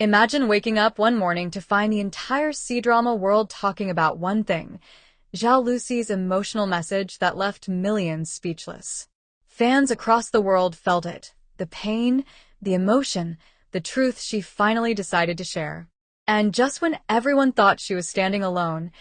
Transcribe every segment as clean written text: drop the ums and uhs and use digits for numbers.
Imagine waking up one morning to find the entire C-drama world talking about one thing, Zhao Lusi's emotional message that left millions speechless. Fans across the world felt it, the pain, the emotion, the truth she finally decided to share. And just when everyone thought she was standing alone,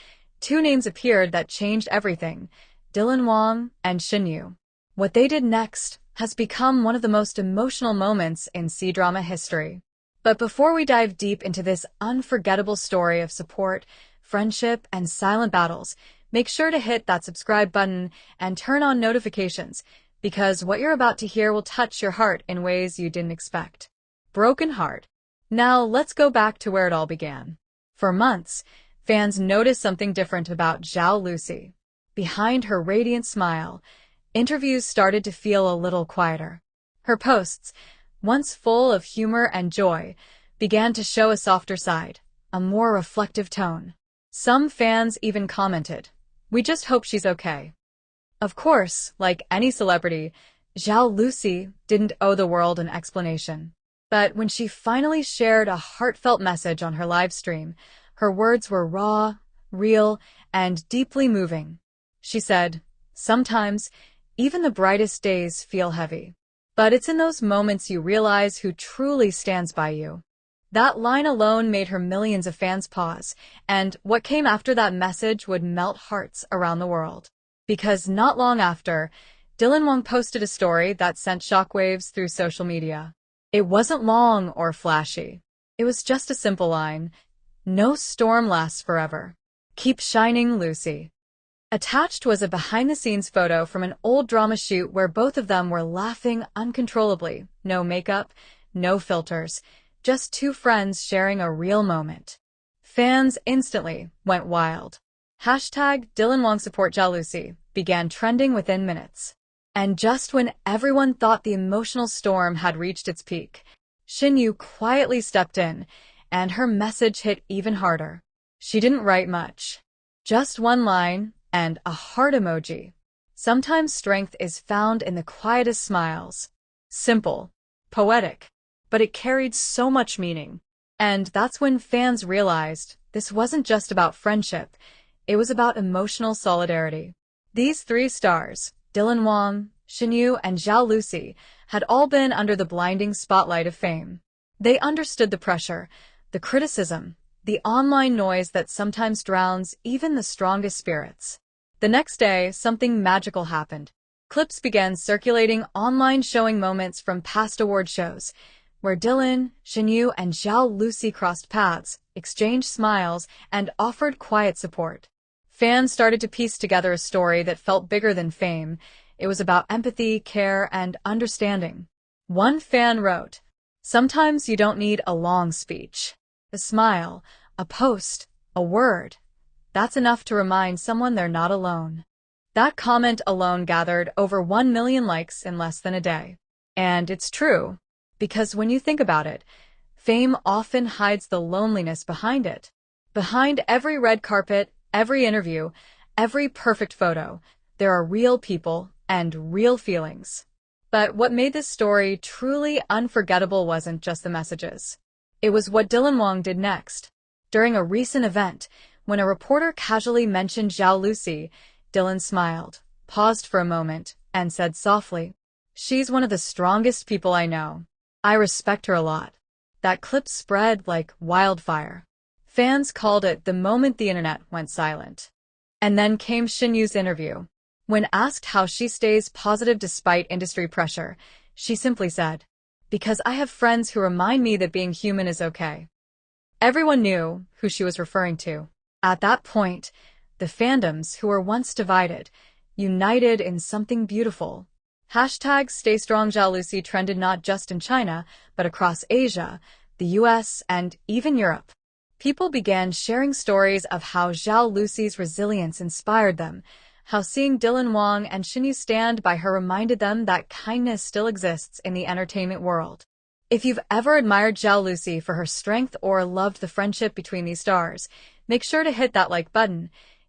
two names appeared that changed everything, Wang and Shen Yue. What they did next has become one of the most emotional moments in C-drama history. But before we dive deep into this unforgettable story of support, friendship, and silent battles, make sure to hit that subscribe button and turn on notifications, because what you're about to hear will touch your heart in ways you didn't expect. Broken heart. Now let's go back to where it all began. For months, fans noticed something different about Zhao Lusi. Behind her radiant smile, interviews started to feel a little quieter. Her posts, once full of humor and joy, began to show a softer side, a more reflective tone. Some fans even commented, "We just hope she's okay." Of course, like any celebrity, Zhao Lusi didn't owe the world an explanation. But when she finally shared a heartfelt message on her live stream, her words were raw, real, and deeply moving. She said, "Sometimes, even the brightest days feel heavy. But it's in those moments you realize who truly stands by you." That line alone made her millions of fans pause, and what came after that message would melt hearts around the world. Because not long after, Wang posted a story that sent shockwaves through social media. It wasn't long or flashy. It was just a simple line, "No storm lasts forever. Keep shining, Lucy." Attached was a behind-the-scenes photo from an old drama shoot where both of them were laughing uncontrollably. No makeup, no filters, just two friends sharing a real moment. Fans instantly went wild. Hashtag Wang support Zhao Lusi began trending within minutes. And just when everyone thought the emotional storm had reached its peak, Shen Yue quietly stepped in, and her message hit even harder. She didn't write much. Just one line, and a heart emoji. Sometimes strength is found in the quietest smiles. Simple, poetic, but it carried so much meaning. And that's when fans realized this wasn't just about friendship, it was about emotional solidarity. These three stars, Wang, Shen Yue, and Zhao Lusi, had all been under the blinding spotlight of fame. They understood the pressure, the criticism, the online noise that sometimes drowns even the strongest spirits. The next day, something magical happened. Clips began circulating online showing moments from past award shows, where Shen Yue, and Zhao Lusi crossed paths, exchanged smiles, and offered quiet support. Fans started to piece together a story that felt bigger than fame. It was about empathy, care, and understanding. One fan wrote, "Sometimes you don't need a long speech. A smile, a post, a word. That's enough to remind someone they're not alone." That comment alone gathered over 1 million likes in less than a day. And it's true, because when you think about it, fame often hides the loneliness behind it. Behind every red carpet, every interview, every perfect photo, there are real people and real feelings. But what made this story truly unforgettable wasn't just the messages. It was what Wang did next. During a recent event, when a reporter casually mentioned Zhao Lusi, Dylan smiled, paused for a moment, and said softly, "She's one of the strongest people I know. I respect her a lot." That clip spread like wildfire. Fans called it the moment the internet went silent. And then came Shen Yue's interview. When asked how she stays positive despite industry pressure, she simply said, "Because I have friends who remind me that being human is okay." Everyone knew who she was referring to. At that point, the fandoms who were once divided, united in something beautiful. Hashtag Stay Strong Zhao Lusi trended not just in China, but across Asia, the US, and even Europe. People began sharing stories of how Zhao Lusi's resilience inspired them, how seeing Wang and Shen Yue stand by her reminded them that kindness still exists in the entertainment world. If you've ever admired Zhao Lusi for her strength or loved the friendship between these stars, make sure to hit that like button.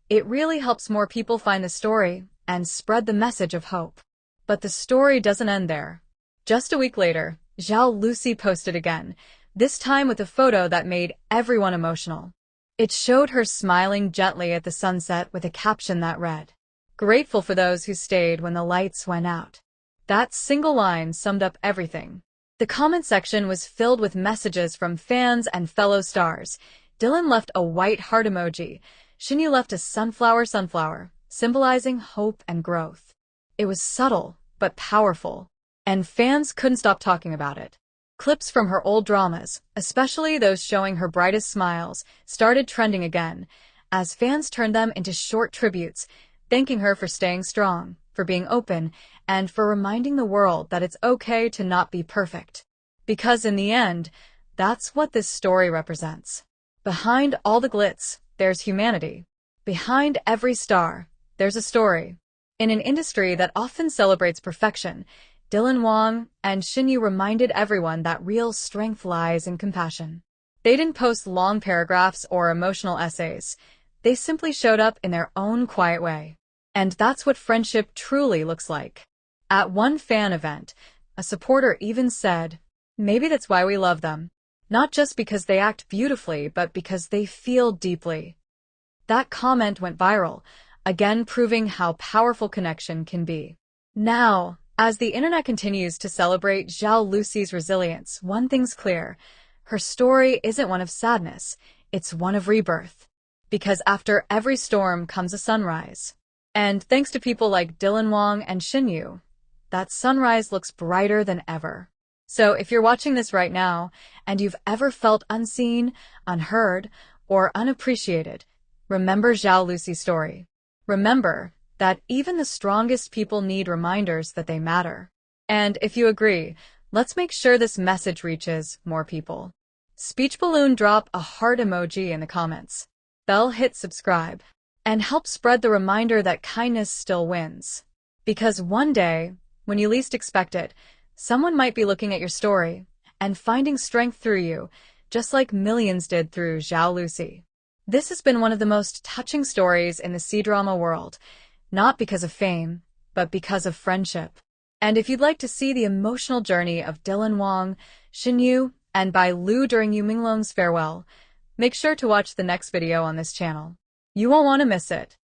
It really helps more people find the story and spread the message of hope. But the story doesn't end there. Just a week later, Zhao Lusi posted again, this time with a photo that made everyone emotional. It showed her smiling gently at the sunset with a caption that read, "Grateful for those who stayed when the lights went out." That single line summed up everything. The comment section was filled with messages from fans and fellow stars. Dylan left a white heart emoji. Shen Yue left a sunflower, symbolizing hope and growth. It was subtle, but powerful, and fans couldn't stop talking about it. Clips from her old dramas, especially those showing her brightest smiles, started trending again, as fans turned them into short tributes, thanking her for staying strong, for being open, and for reminding the world that it's okay to not be perfect. Because in the end, that's what this story represents. Behind all the glitz, there's humanity. Behind every star, there's a story. In an industry that often celebrates perfection, Dylan, Wang, and Shen Yue reminded everyone that real strength lies in compassion. They didn't post long paragraphs or emotional essays. They simply showed up in their own quiet way. And that's what friendship truly looks like. At one fan event, a supporter even said, "Maybe that's why we love them. Not just because they act beautifully, but because they feel deeply." That comment went viral, again proving how powerful connection can be. Now, as the internet continues to celebrate Zhao Lusi's resilience, one thing's clear. Her story isn't one of sadness, it's one of rebirth. Because after every storm comes a sunrise. And thanks to people like Dylan, Wang, and Shen Yue, that sunrise looks brighter than ever. So if you're watching this right now, and you've ever felt unseen, unheard, or unappreciated, remember Zhao Lusi's story. Remember that even the strongest people need reminders that they matter. And if you agree, let's make sure this message reaches more people. Speech balloon, drop a heart emoji in the comments. Bell, hit subscribe. And help spread the reminder that kindness still wins. Because one day, when you least expect it, someone might be looking at your story and finding strength through you, just like millions did through Zhao Lusi. This has been one of the most touching stories in the C-drama world, not because of fame, but because of friendship. And if you'd like to see the emotional journey of Dylan, Wang, Shen Yue, and Bai Lu during Yu Minglong's farewell, make sure to watch the next video on this channel. You won't want to miss it.